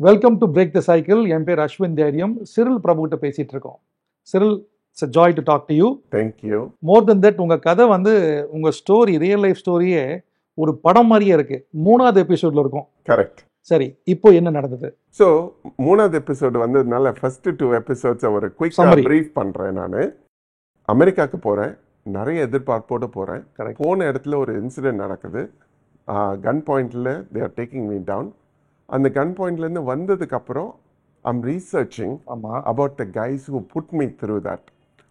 Welcome to break the cycle. என் பேர் அஸ்வின் தைரியம். சிரில் பிரபு கிட்ட பேசிட்டு இருக்கோம். Cyril, it's a joy to talk to you. Thank you. More than that, உங்க கதை வந்து உங்க ஸ்டோரி, ரியல் லைஃப் ஸ்டோரியே ஒரு படம் மாதிரியே இருக்கு. 3வது எபிசோட்ல இருக்கும். கரெக்ட். சரி, இப்போ என்ன நடந்தது? ஸோ 3வது எபிசோடு வந்ததுனால ஃபர்ஸ்ட் 2 எபிசோட்ஸ் ஒரு குயிக்காக Summary. ப்ரீஃப் பண்ணுறேன். நான் அமெரிக்காவுக்கு போகிறேன், நிறைய எதிர்பார்ப்போடு போகிறேன். Correct. போன இடத்துல ஒரு இன்சிடென்ட் நடக்குது. கன் பாயிண்டில் they are taking me down. அந்த கன் பாயிண்ட்லேருந்து வந்ததுக்கப்புறம் ஐம் ரீசர்ச்சிங் ஆமா, about the guys who put me through that.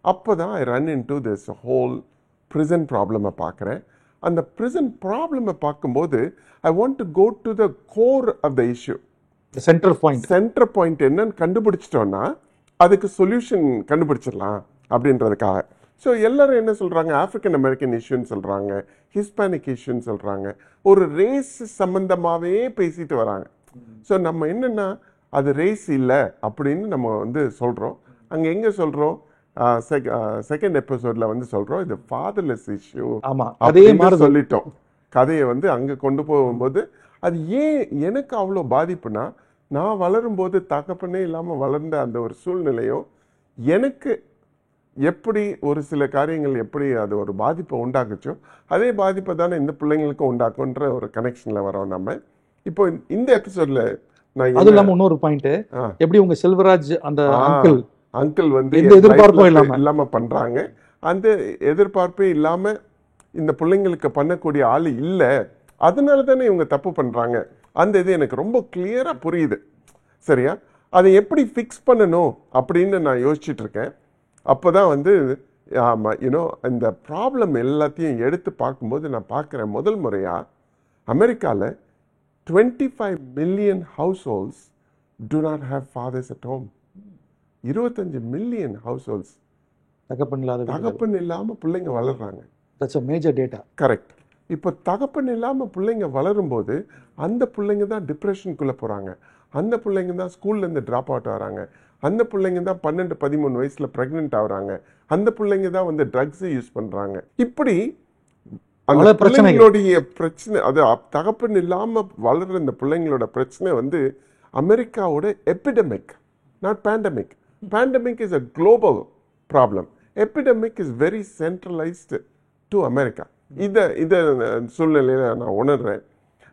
அப்போ தான் I run into this whole prison ப்ராப்ளமை பார்க்குறேன். அந்த ப்ரிசன் ப்ராப்ளமை பார்க்கும்போது I want to go to the core of the issue. Centre point. Centre point என்னன்னு கண்டுபிடிச்சிட்டோன்னா அதுக்கு சொல்யூஷன் கண்டுபிடிச்சிடலாம் அப்படின்றதுக்காக. ஸோ எல்லாரும் என்ன சொல்கிறாங்க, ஆஃப்ரிக்கன் அமெரிக்கன் இஷ்யூன்னு சொல்கிறாங்க, ஹிஸ்பானிக் இஷ்யூன்னு சொல்கிறாங்க, ஒரு ரேஸ் சம்மந்தமாகவே பேசிட்டு வராங்க. ஸோ நம்ம என்னென்னா அது ரேஸ் இல்லை அப்படின்னு நம்ம வந்து சொல்கிறோம். அங்கே எங்கே சொல்கிறோம், செகண்ட் எபிசோடில் வந்து சொல்கிறோம் இது ஃபாதர்லெஸ் இஷ்யூ. ஆமாம், அதே மாதிரி சொல்லிட்டோம். கதையை வந்து அங்கே கொண்டு போகும்போது அது ஏன் எனக்கு அவ்வளோ பாதிப்புனா, நான் வளரும்போது தகப்பனே இல்லாமல் வளர்ந்த அந்த ஒரு சூழ்நிலையும் எனக்கு எப்படி ஒரு சில காரியங்கள் எப்படி அது ஒரு பாதிப்பை உண்டாக்குச்சோ அதே பாதிப்பை தானே இந்த பிள்ளைங்களுக்கும் உண்டாக்குன்ற ஒரு கனெக்ஷனில் வரோம் நம்ம. இப்போ இந்த எபிசோட்ல நான் அது இல்லாம இன்னொரு பாயிண்ட், எப்படி உங்க செல்வராஜ் அந்த அங்கிள் வந்து எந்த எதிர்பார்ப்பும் இல்லாம பண்றாங்க. அந்த எதிர்பார்ப்பே இல்லாம இந்த பிள்ளைங்களுக்கு பண்ணக்கூடிய ஆள் இல்லை, அதனால தானே இவங்க தப்பு பண்றாங்க. அந்த இது எனக்கு ரொம்ப கிளியரா புரியுது. சரியா, அதை எப்படி ஃபிக்ஸ் பண்ணணும் அப்படின்னு நான் யோசிச்சுட்டு இருக்கேன். அப்போதான் வந்து யூனோ இந்த ப்ராப்ளம் எல்லாத்தையும் எடுத்து பார்க்கும்போது நான் பார்க்குறேன், முதல் முறையாக அமெரிக்காவில் 25 million house holds do not have fathers at home. 25 million house holds தகப்பன் இல்லாமல் பிள்ளைங்க வளர்றாங்க. That's a major data. Correct. இப்போ தகப்பன் இல்லாமல் பிள்ளைங்க வளரும்போது அந்த பிள்ளைங்க தான் டிப்ரெஷனுக்குள்ளே போகிறாங்க, அந்த பிள்ளைங்க தான் ஸ்கூல்லேருந்து ட்ராப் அவுட் ஆகிறாங்க, அந்த பிள்ளைங்க தான் 12-13 வயசில் ப்ரெக்னென்ட் ஆகுறாங்க, அந்த பிள்ளைங்க தான் வந்து ட்ரக்ஸை யூஸ் பண்ணுறாங்க. இப்படி அந்த பிள்ளைங்களுடைய பிரச்சனை, அது தகப்பன் இல்லாமல் வளர்ற இந்த பிள்ளைங்களோட பிரச்சனை வந்து அமெரிக்காவோட epidemic, not pandemic. Pandemic is a global problem. Epidemic is very centralised to America. இதை சூழ்நிலையில் நான் உணர்றேன்.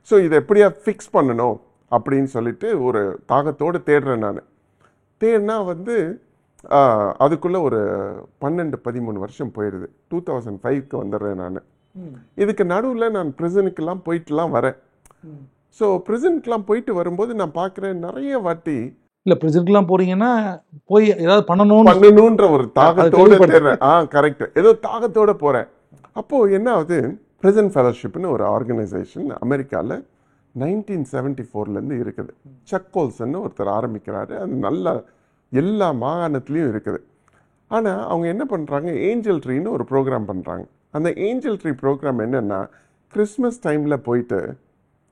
ஸோ இதை எப்படியா ஃபிக்ஸ் பண்ணணும் அப்படின்னு சொல்லிட்டு ஒரு தாகத்தோடு தேடுறேன். நான் தேடினா வந்து அதுக்குள்ளே ஒரு 12-13 வருஷம் போயிடுது. 2005க்கு வந்துடுறேன் நான். இதுக்கு நடுவில் நான் பிரிசனுக்கெல்லாம் போயிட்டுலாம் வரேன். ஸோ பிரிசனுக்கெல்லாம் போயிட்டு வரும்போது நான் பார்க்குறேன் நிறைய வாட்டி இல்லை, பிரிசனுக்கெல்லாம் போறீங்கன்னா போய் ஏதாவது பண்ணணுன்ற ஒரு தாகத்தோடு தேடுறேன். கரெக்ட், ஏதோ தாகத்தோடு போகிறேன். அப்போது என்ன ஆகுது, பிரிசன் ஃபெலோஷிப்னு ஒரு ஆர்கனைசேஷன் அமெரிக்காவில் 1974 இருக்குது. சக் கோல்சன் ஒருத்தர் ஆரம்பிக்கிறாரு. அது நல்ல எல்லா மாகாணத்துலேயும் இருக்குது. ஆனால் அவங்க என்ன பண்ணுறாங்க, ஏஞ்சல் ட்ரீன்னு ஒரு ப்ரோக்ராம் பண்ணுறாங்க. அந்த ஏஞ்சல் ட்ரீ ப்ரோக்ராம் என்னென்னா, கிறிஸ்மஸ் டைமில் போயிட்டு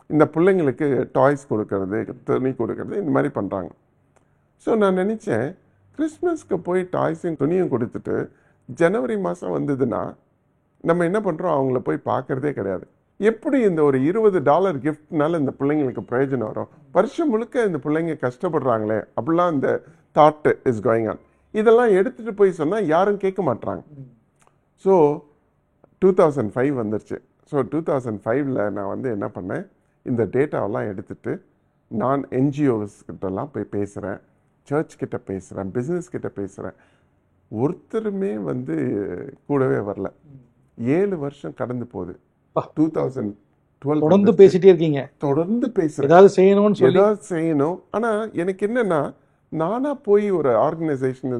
இந்த பிள்ளைங்களுக்கு டாய்ஸ் கொடுக்கறது, துணி கொடுக்கறது, இந்த மாதிரி பண்ணுறாங்க. ஸோ நான் நினச்சேன், கிறிஸ்மஸ்க்கு போய் டாய்ஸையும் துணியும் கொடுத்துட்டு ஜனவரி மாதம் வந்ததுன்னா நம்ம என்ன பண்ணுறோம், அவங்கள போய் பார்க்குறதே கிடையாது. எப்படி இந்த ஒரு $20 கிஃப்ட்னால இந்த பிள்ளைங்களுக்கு பிரயோஜனம் வரும்? வருஷம் முழுக்க இந்த பிள்ளைங்க கஷ்டப்படுறாங்களே, அப்படிலாம் இந்த தாட் இஸ் கோயிங் ஆன். இதெல்லாம் எடுத்துகிட்டு போய் சொன்னால் யாரும் கேட்க மாட்டாங்க. ஸோ 2005 வந்துருச்சு. ஸோ 2005ல் நான் வந்து என்ன பண்ணேன், இந்த டேட்டாவெல்லாம் எடுத்துகிட்டு நான் என்ஜிஓஸ் கிட்டலாம் போய் பேசுகிறேன், சர்ச் கிட்ட பேசுகிறேன், பிஸ்னஸ் கிட்ட பேசுகிறேன். ஒருத்தருமே வந்து கூடவே வரல. 7 வருஷம் கடந்து போகுது. 2012 தொடர்ந்து பேசிட்டே இருக்கீங்க. தொடர்ந்து பேசுகிறேன், ஏதாவது செய்யணும். ஆனால் எனக்கு என்னென்னா, நானாக போய் ஒரு ஆர்கனைசேஷனை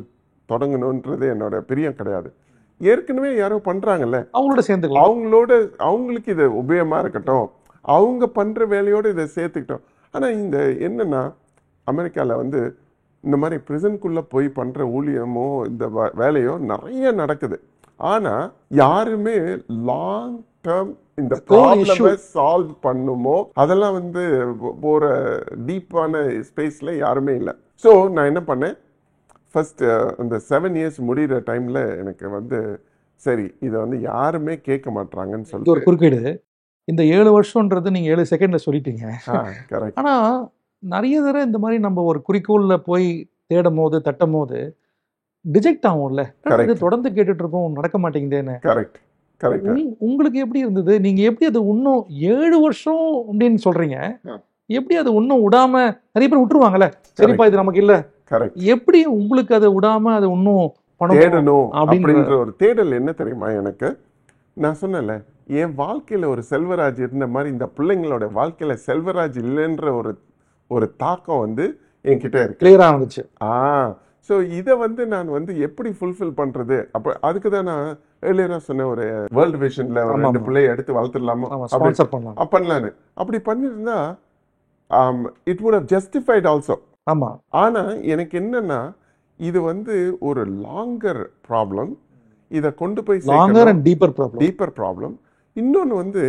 தொடங்கணுன்றது என்னோட பிரியம் கிடையாது. ஏற்கனவே யாரோ பண்ணுறாங்கல்ல, அவங்களோட சேர்ந்துக்கலாம், அவங்களுக்கு இது உபயோகமாக இருக்கட்டும், அவங்க பண்ணுற வேலையோடு இதை சேர்த்துக்கிட்டோம். ஆனால் இந்த என்னென்னா, அமெரிக்காவில் வந்து இந்த மாதிரி பிரிசனுக்குள்ளே போய் பண்ணுற ஊழியமோ இந்த வேலையோ நிறைய நடக்குது. ஆனால் யாருமே லாங் டேர்ம் இந்த ப்ராப்ளமை சால்வ் பண்ணுமோ அதெல்லாம் வந்து போகிற டீப்பான ஸ்பேஸில் யாருமே இல்லை. ஸோ நான் என்ன பண்ணேன், ஃபர்ஸ்ட் இந்த 7 இயர்ஸ் முடிகிற டைமில் எனக்கு வந்து சரி இதை வந்து யாருமே கேட்க மாட்டாங்கன்னு சொல்லி ஒரு குறுக்கீடு. இந்த 7 வருஷம்ன்றது நீங்கள் 7 செகண்டில் சொல்லிட்டீங்க. கரெக்ட். ஆனால் நிறைய தடவை இந்த மாதிரி நம்ம ஒரு குறிக்கோளில் போய் தேடும் போது தட்டும் போது டிஜெக்ட் ஆகும்ல, Correct. இது தொடர்ந்து கேட்டுட்டு இருக்கோம் நடக்க மாட்டேங்குதேன்னு. Correct correct. உங்களுக்கு எப்படி இருந்தது? நீங்க எப்படி அது இன்னும் 7 வருஷம் அப்படின்னு சொல்றீங்க, எப்படி அது இன்னும் விடாம, நிறைய பேர் விட்டுருவாங்கல்ல, சரிப்பா இது நமக்கு இல்ல, கரெக்ட். எப்படி உங்களுக்கு அதை விடாம அதை இன்னும் பணம் தேடணும் அப்படின்ற அப்படின்ற ஒரு தேடல் என்ன தெரியுமா எனக்கு? நான் சொன்னேன்ல, என் வாழ்க்கையில ஒரு செல்வராஜ் இருந்த மாதிரி இந்த பிள்ளைங்களோட வாழ்க்கையில செல்வராஜ் இல்லைன்ற ஒரு தாக்கம் வந்து என்கிட்ட இருக்கு. கிளியரா இருந்துச்சு. ஸோ இதை வந்து நான் வந்து எப்படி ஃபுல்ஃபில் பண்றது? அப்போ அதுக்கு தான் நான் ஏர்லியரா சொன்ன ஒரு வேர்ல்டு விஷன்ல ஒரு 2 பிள்ளையை எடுத்து வளர்த்துடலாமா ஸ்பான்சர் பண்ணலாம் பண்ணலான்னு. அப்படி பண்ணிருந்தா it would have justified also. ஆமா. ஆனா எனக்கு என்னன்னா, இது வந்து ஒரு லாங்கர் ப்ராப்ளம். இதை கொண்டு போய் லாங்கர் அண்ட் டீப்பர் ப்ராப்ளம். இன்னொன்று வந்து,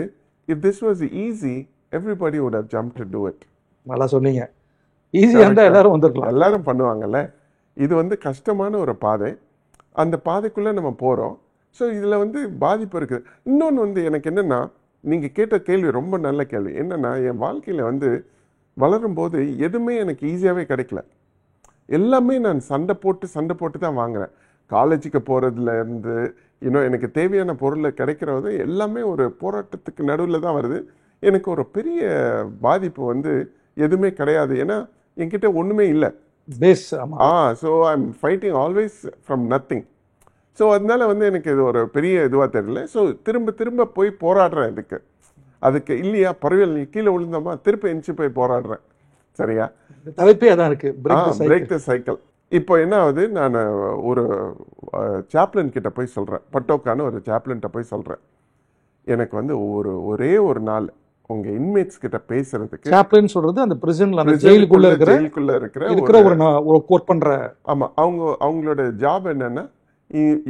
if this was easy everybody would have jump to to it. நல்லா சொன்னீங்க. ஈஸியா இருந்தா எல்லாரும் வந்திருக்கலாம், எல்லாரும் பண்ணுவாங்கல்ல. இது வந்து கஷ்டமான ஒரு பாதை. அந்த பாதைக்குள்ள நம்ம போறோம். ஸோ இதுல வந்து பாதிப்பு இருக்குது. இன்னொன்று வந்து எனக்கு என்னன்னா, நீங்க கேட்ட கேள்வி ரொம்ப நல்ல கேள்வி. என்னன்னா, என் வாழ்க்கையில வந்து வளரும்போது எதுவுமே எனக்கு ஈஸியாவே கிடைக்கல. எல்லாமே நான் சண்டை போட்டு தான் வாங்குறேன். காலேஜுக்கு போறதுல இருந்து இன்னும் எனக்கு தேவையான பொருளை கிடைக்கிறது எல்லாமே ஒரு போராட்டத்துக்கு நடுவில் தான் வருது. எனக்கு ஒரு பெரிய பாதிப்பு வந்து எதுவுமே கிடையாது. ஏன்னா என்கிட்ட ஒண்ணுமே இல்லை. So I am fighting always from nothing. So அதனால வந்து எனக்கு இது ஒரு பெரிய இதுவாக தெரியல. ஸோ திரும்ப போய் போராடுறேன். அதுக்கு இல்லையா, பரவாயில்ல, நீ கீழே விழுந்தோமா, திருப்பி எந்திச்சு போய் போராடுறேன். சரியா? தலைப்பே அதான் இருக்கு, பிரேக் த சைக்கிள். இப்போ என்ன ஆகுது, நான் ஒரு சாப்ளன் கிட்ட போய் சொல்றேன், பட்டோக்கான ஒரு சாப்ளன்கிட்ட போய் சொல்றேன், எனக்கு வந்து ஒரே ஒரு நாள் உங்க இன்மேட்ஸ் கிட்ட பேசுறதுக்கு. சாப்ளன் சொல்றது அந்த பிரிசன்ல, அந்த ஜெயிலுக்குள்ள இருக்கிற ஒரு கோட் பண்ற. ஆமா, அவங்களோட ஜாப் என்னன்னா,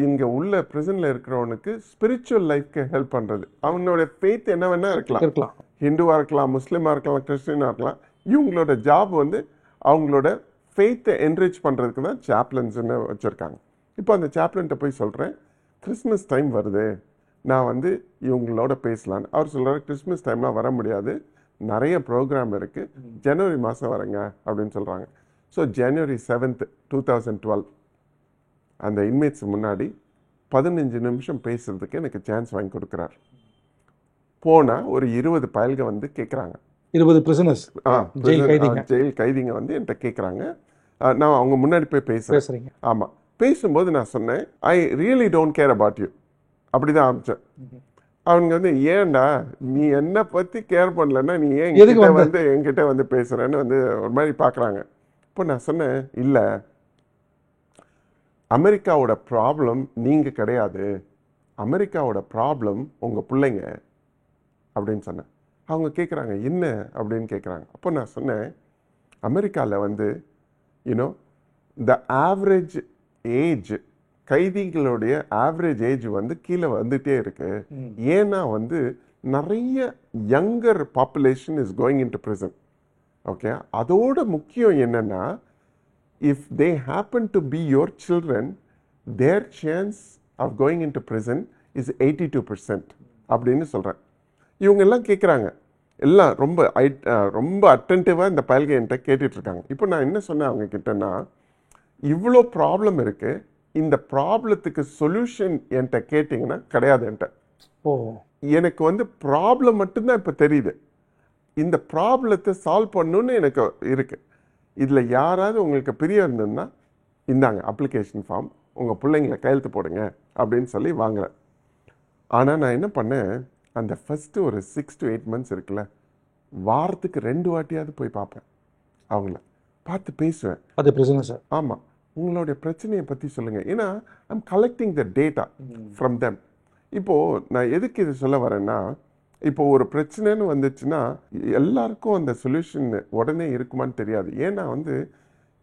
இங்க உள்ள பிரிசன்ல இருக்கிறவனுக்கு ஸ்பிரிச்சுவல் லைஃப்க்கு ஹெல்ப் பண்றது. அவனோட ஃபெய்த் என்ன வேணா இருக்கலாம், ஹிந்துவா இருக்கலாம், முஸ்லிமா இருக்கலாம், கிறிஸ்டியனா இருக்கலாம். இவங்களோட ஜாப் வந்து அவங்களோட ஃபெய்த்தை என்ரிச் பண்ணுறதுக்கு தான் சாப்ளன்ஸ்ன்னு வச்சுருக்காங்க. இப்போ அந்த சாப்ளன்ட்ட போய் சொல்கிறேன், கிறிஸ்மஸ் டைம் வருது, நான் வந்து இவங்களோட பேசலான்னு. அவர் சொல்கிறார், கிறிஸ்மஸ் டைம்லாம் வர முடியாது, நிறைய ப்ரோக்ராம் இருக்குது, ஜனவரி மாதம் வரேங்க அப்படின்னு சொல்கிறாங்க. ஸோ ஜனவரி 7th 2012 அந்த இன்மேட்ஸ் முன்னாடி 15 நிமிஷம் பேசுறதுக்கு எனக்கு சான்ஸ் வாங்கி கொடுக்குறார். போனால் ஒரு 20 பயல்க வந்து கேட்குறாங்க. 20 பிரிசனர்ஸ், ஜெயில் கைதிங்க வந்து என்கிட்ட கேட்குறாங்க. நான் அவங்க முன்னாடி போய் பேசுறேன். ஆமாம், பேசும்போது நான் சொன்னேன், I really don't care about you, அப்படிதான் ஆரம்பிச்சேன். அவங்க வந்து, ஏன்டா நீ என்னை பற்றி கேர் பண்ணலன்னா நீ ஏன் என்கிட்ட வந்து பேசுறேன்னு வந்து ஒரு மாதிரி பார்க்குறாங்க. இப்போ நான் சொன்னேன், இல்லை, அமெரிக்காவோட ப்ராப்ளம் நீங்கள் கிடையாது, அமெரிக்காவோட ப்ராப்ளம் உங்கள் பிள்ளைங்க அப்படின்னு சொன்னேன். அவங்க கேட்குறாங்க, என்ன அப்படின்னு கேட்குறாங்க. அப்போ நான் சொன்னேன், அமெரிக்காவில் வந்து யூனோ த ஆவரேஜ் ஏஜ், கைதிகளுடைய ஆவரேஜ் ஏஜ் வந்து கீழே வந்துட்டே இருக்கு. ஏன்னா வந்து நிறைய younger population is going into prison. Okay, அதோட முக்கியம் என்னன்னா, if they happen to be your children, their chance of going into prison is 82% அப்படின்னு சொல்கிறேன். இவங்க எல்லாம் கேட்குறாங்க, எல்லாம் ரொம்ப அட்டென்டிவாக இந்த பயல்கை என்கிட்ட கேட்டுட்ருக்காங்க. இப்போ நான் என்ன சொன்னேன் அவங்க கிட்டன்னா, இவ்வளோ ப்ராப்ளம் இருக்குது, இந்த ப்ராப்ளத்துக்கு சொல்யூஷன் என்கிட்ட கேட்டிங்கன்னா கிடையாது என்கிட்ட. எனக்கு வந்து ப்ராப்ளம் மட்டும்தான் இப்போ தெரியுது, இந்த ப்ராப்ளத்தை சால்வ் பண்ணணுன்னு எனக்கு இருக்குது. இதில் யாராவது உங்களுக்கு பிரியம் இருந்ததுன்னா இந்தாங்க அப்ளிகேஷன் ஃபார்ம், உங்கள் பிள்ளைங்களை கையெழுத்து போடுங்க அப்படின்னு சொல்லி வாங்குறேன். ஆனால் நான் என்ன பண்ணேன், அந்த ஃபஸ்ட்டு ஒரு 6 to 8 months இருக்குல்ல, வாரத்துக்கு 2 வாட்டியாவது போய் பார்ப்பேன், அவங்கள பார்த்து பேசுவேன். அது பிரச்சனை சார். ஆமாம், உங்களுடைய பிரச்சனையை பற்றி சொல்லுங்கள். ஏன்னா I'm collecting the data from them. இப்போது நான் எதுக்கு இது சொல்ல வரேன்னா, இப்போது ஒரு பிரச்சனைன்னு வந்துச்சுன்னா எல்லாருக்கும் அந்த சொல்யூஷன் உடனே இருக்குமான்னு தெரியாது. ஏன்னா வந்து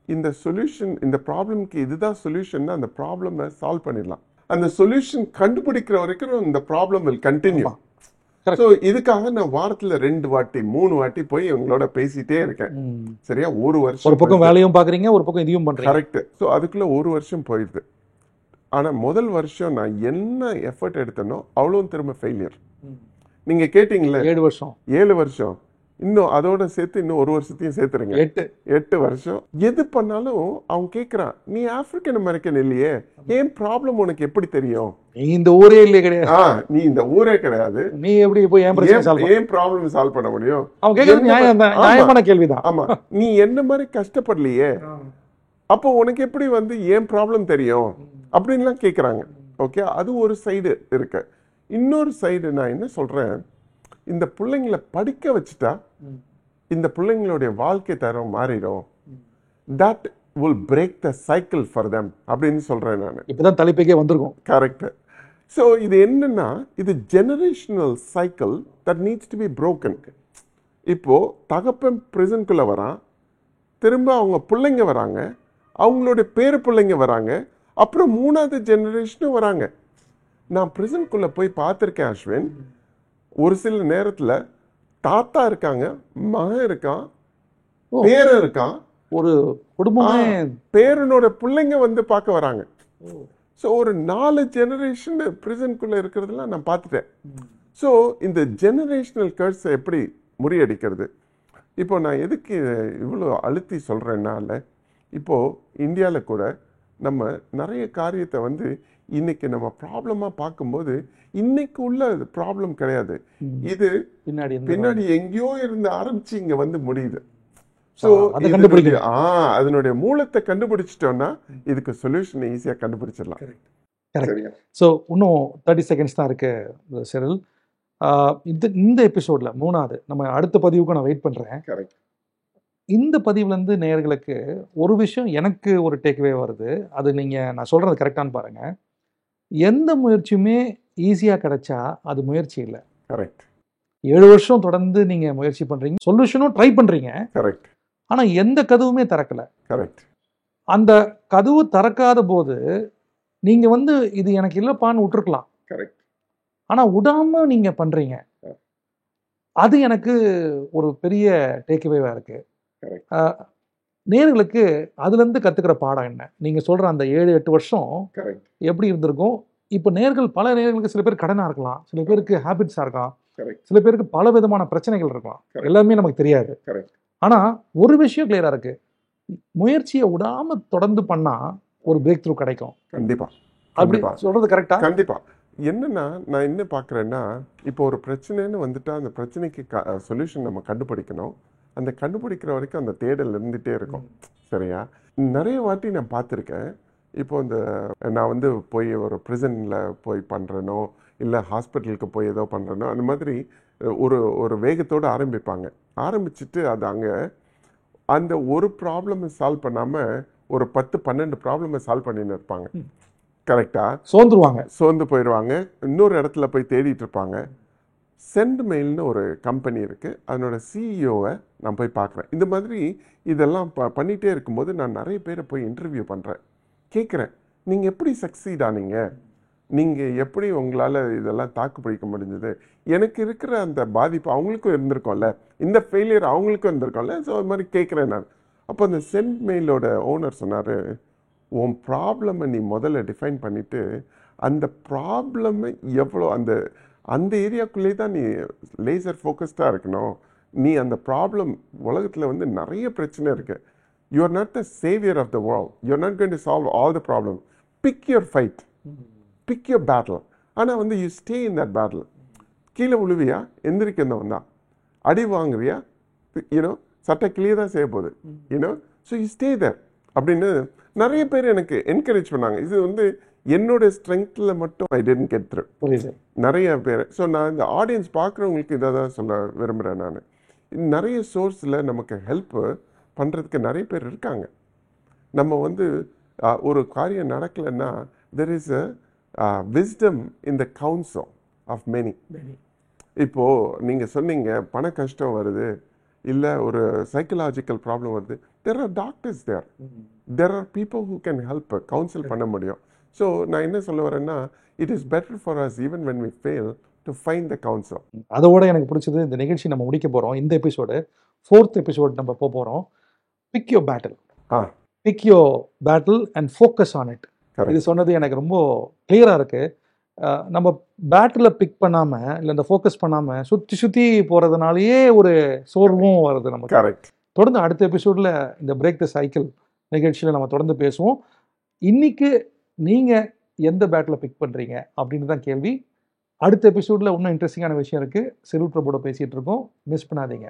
இந்த சொல்யூஷன், இந்த ப்ராப்ளம்க்கு இதுதான் சொல்யூஷன்னா அந்த ப்ராப்ளமை சால்வ் பண்ணிடலாம். அந்த சொல்யூஷன் கண்டுபிடிக்கிற வரைக்கும் இந்த ப்ராப்ளம் வில் கண்டினியூ. ஸோ இதுக்காக நான் வாரத்தில் 2 வாட்டி 3 வாட்டி போய் இவங்களோட பேசிட்டே இருக்கேன். சரியா, ஒரு வருஷம். ஒரு பக்கம் வேலையும் பார்க்குறீங்க, ஒரு பக்கம் இதையும் பண்ணுறீங்க. கரெக்ட். ஸோ அதுக்குள்ளே 1 வருஷம் போயிடுது. ஆனால் முதல் வருஷம் நான் என்ன எஃபர்ட் எடுத்தனோ அவ்வளோ திரும்ப ஃபெயிலியர். நீங்கள் கேட்டிங்களே 7 வருஷம் இன்னும் அதோட சேர்த்து இன்னும் 1 வருஷத்தையும் சேர்த்துருங்க, 8 வருஷம். எது பண்ணாலும் அவன் கேட்கறான், நீ ஆப்பிரிக்கன் அமெரிக்கன் இல்லையே, ஏன் ப்ராப்ளம் உனக்கு எப்படி தெரியும்? நீ இந்த ஊரே இல்லையே கிடையாது, நீ இந்த ஊரே கிடையாது, நீ எப்படி போய் ஏன் ப்ராப்ளம் சால்வ் பண்ண முடியும்? அவன் கேட்கறது நியாயமான கேள்விதான். ஆமா, நீ என்ன மாதிரி கஷ்டப்படலையே, அப்போ உனக்கு எப்படி வந்து ஏன் ப்ராப்ளம் தெரியும் அப்படின்லாம் கேட்கறாங்க. ஓகே, அது ஒரு சைடு இருக்கு. இன்னொரு சைடு நான் என்ன சொல்றேன், இந்த பிள்ளைங்களை படிக்க வச்சுட்டா இந்த பிள்ளைங்களுடைய வாழ்க்கை தரம் மாறிடும். That will break the cycle for them அப்படின்னு சொல்றேன் நான். இப்பதான் தலைப்புக்கே வந்திருக்கும். கரெக்ட். ஸோ இது என்னன்னா, இது generational cycle that needs to be broken. இப்போ தகப்பன் பிரிசன்குள்ள வரான், திரும்ப அவங்க பிள்ளைங்க வராங்க, அவங்களுடைய பேர பிள்ளைங்க வராங்க, அப்புறம் 3வது ஜெனரேஷனும் வராங்க. நான் பிரிசன்குள்ள போய் பார்த்துருக்கேன் அஸ்வின். ஒரு சில நேரத்துல தாத்தா இருக்காங்க, மகன் இருக்கான், பேரன் இருக்கான், ஒரு குடும்பமே பேரனோட பிள்ளைங்க வந்து பார்க்க வராங்க. ஸோ ஒரு 4 ஜெனரேஷன் பிரிசன்குள்ள இருக்கிறதெல்லாம் நான் பார்த்துட்டேன். ஸோ இந்த ஜெனரேஷனல் கர்ஸை எப்படி முறியடிக்கிறது? இப்போ நான் எதுக்கு இவ்வளோ அழுத்தி சொல்றேன்னால, இப்போ இந்தியாவில் கூட நம்ம நிறைய காரியத்தை வந்து இன்னைக்கு நம்ம ப்ராப்ளமா பார்க்கும்போது இன்னைக்கு உள்ள ப்ராப்ளம் கிடையாது, இது பின்னாடி எங்கேயோ இருந்து ஆரம்பிச்சு இங்க வந்து முடியுது. ஸோ அதனுடைய மூலத்தை கண்டுபிடிச்சிட்டோம்னா இதுக்கு சொல்யூஷன் ஈஸியா கண்டுபிடிச்சிடலாம். ஸோ இன்னும் 30 செகண்ட்ஸ் தான் இருக்கு செரில். இந்த எபிசோட்ல 3வது நம்ம அடுத்த பதிவுக்கு நான் வெயிட் பண்றேன். இந்த பதிவுலேருந்து நேயர்களுக்கு ஒரு விஷயம் எனக்கு ஒரு டேக்அவே வருது, அது நான் சொல்றது கரெக்டானு பாருங்க. எந்த முயற்சியுமே ஈஸியாக கிடைச்சா அது முயற்சி இல்லை. கரெக்ட். 7 வருஷம் தொடர்ந்து நீங்க முயற்சி பண்றீங்க, சொல்யூஷனும் ட்ரை பண்றீங்க. கரெக்ட். ஆனா எந்த கதவுமே திறக்கல. கரெக்ட். அந்த கதவு திறக்காத போது நீங்க வந்து இது எனக்கு இல்லப்பான்னு விட்டுருக்கலாம். கரெக்ட். ஆனா விடாம நீங்க பண்றீங்க, அது எனக்கு ஒரு பெரிய டேக்அவேவா இருக்கு. நேயர்களுக்கு அதுல இருந்து கத்துக்கிற பாடம் என்ன? நீங்க சொல்ற அந்த 7-8 வருஷம் எப்படி இருந்திருக்கும்? இப்ப பல நேயர்களுக்கு சில பேர் கடனா இருக்கலாம், சில பேருக்கு ஹேபிட்ஸா இருக்கலாம், சில பேருக்கு பல விதமான பிரச்சனைகள் இருக்கலாம், எல்லாமே நமக்கு தெரியாது. ஆனா ஒரு விஷயம் கிளியரா இருக்கு, முயற்சியை விடாம தொடர்ந்து பண்ணா ஒரு பிரேக் த்ரூ கிடைக்கும். கண்டிப்பா. அப்படி சொல்றது கரெக்டா? கண்டிப்பா. என்னன்னா நான் என்ன பாக்குறேன்னா, இப்போ ஒரு பிரச்சனைன்னு வந்துட்டா அந்த பிரச்சனைக்கு சொல்யூஷன் நம்ம கண்டுபிடிக்கணும். அந்த கண்டுபிடிக்கிற வரைக்கும் அந்த தேடல் இருந்துகிட்டே இருக்கும். சரியா? நிறைய வாட்டி நான் பார்த்துருக்கேன். இப்போ நான் வந்து போய் ஒரு ப்ரிசனில் போய் பண்ணுறனோ இல்லை ஹாஸ்பிட்டலுக்கு போய் ஏதோ பண்ணுறனோ அந்த மாதிரி ஒரு வேகத்தோடு ஆரம்பிப்பாங்க. ஆரம்பிச்சுட்டு அது அங்கே அந்த ஒரு ப்ராப்ளமை சால்வ் பண்ணாமல் ஒரு 10-12 ப்ராப்ளமை சால்வ் பண்ணின்னு இருப்பாங்க. கரெக்டாக சோர்ந்து போயிடுவாங்க. இன்னொரு இடத்துல போய் தேடிட்டு இருப்பாங்க. சென்ட் மெயில்னு ஒரு கம்பெனி இருக்குது, அதனோட சிஇஓவை நான் போய் பார்க்குறேன். இந்த மாதிரி இதெல்லாம் பண்ணிகிட்டே இருக்கும்போது நான் நிறைய பேரை போய் இன்டர்வியூ பண்ணுறேன். கேட்குறேன், நீங்கள் எப்படி சக்சீட் ஆனீங்க, நீங்கள் எப்படி உங்களால் இதெல்லாம் தாக்கு பிடிக்க முடிஞ்சது? எனக்கு இருக்கிற அந்த பாதிப்பு அவங்களுக்கும் இருந்திருக்கோம்ல, இந்த ஃபெயிலியர் அவங்களுக்கும் இருந்திருக்கோம்ல. ஸோ அது மாதிரி கேட்குறேன் நான். அப்போ அந்த சென்ட் மெயிலோட ஓனர் சொன்னார், உன் ப்ராப்ளமை நீ முதல்ல டிஃபைன் பண்ணிவிட்டு அந்த ப்ராப்ளமை எவ்வளோ அந்த ஏரியாக்குள்ளே தான் நீ லேசர் ஃபோக்கஸ்டாக இருக்கணும். நீ அந்த ப்ராப்ளம் உலகத்தில் வந்து நிறைய பிரச்சனை இருக்குது. You are not the saviour of the world. You are not going to solve all the problem. Pick your fight, pick your battle. ஆனால் வந்து you stay in that battle. கீழே விழுவியா, எந்திரிக்கிறவன் தான். அடி வாங்குறியா, யூனோ சட்டை கிளியே தான் செய்ய போகுது, you know. So you stay there அப்படின்னு நிறைய பேர் எனக்கு என்கரேஜ் பண்ணாங்க. இது வந்து என்னோட ஸ்ட்ரென்த்தில் மட்டும் ஐ டென்ட் கெட் த்ரூ. நிறைய பேர். ஸோ நான் இந்த ஆடியன்ஸ் பார்க்குறவங்களுக்கு இதை தான் சொல்ல விரும்புகிறேன். நான் நிறைய சோர்ஸில் நமக்கு ஹெல்ப் பண்ணுறதுக்கு நிறைய பேர் இருக்காங்க. நம்ம வந்து ஒரு காரியம் நடக்கலைன்னா there is a wisdom in the counsel of many. இப்போது நீங்கள் சொன்னீங்க பண கஷ்டம் வருது, இல்லை ஒரு சைக்கலாஜிக்கல் ப்ராப்ளம் வருது. There are doctors there, there are people who can help, counsel பண்ண முடியும். ஸோ நான் என்ன சொல்ல வரேன்னா, it is better for us even when we fail to find the counsel. அதோட எனக்கு பிடிச்சது, இந்த நிகழ்ச்சி நம்ம முடிக்க போகிறோம். இந்த எபிசோடு 4th எபிசோடு நம்ம போகிறோம். Pick your battle, pick your battle and focus on it. இது சொன்னது எனக்கு ரொம்ப கிளியராக இருக்குது. நம்ம பேட்டில் பிக் பண்ணாமல் இல்லை இந்த ஃபோக்கஸ் பண்ணாமல் சுற்றி போகிறதுனாலேயே ஒரு சோர்வும் வருது நமக்கு. கரெக்ட். தொடர்ந்து அடுத்த எபிசோடில் இந்த பிரேக் த சைக்கிள் நிகழ்ச்சியில் நம்ம தொடர்ந்து பேசுவோம். இன்னைக்கு நீங்கள் எந்த பேட்டில் பிக் பண்ணுறீங்க அப்படின்னு தான் கேள்வி. அடுத்த எபிசோடில் இன்னும் இன்ட்ரெஸ்டிங்கான விஷயம் இருக்குது. செல்வ பிரபுவோட பேசிகிட்டு இருக்கோம், மிஸ் பண்ணாதீங்க.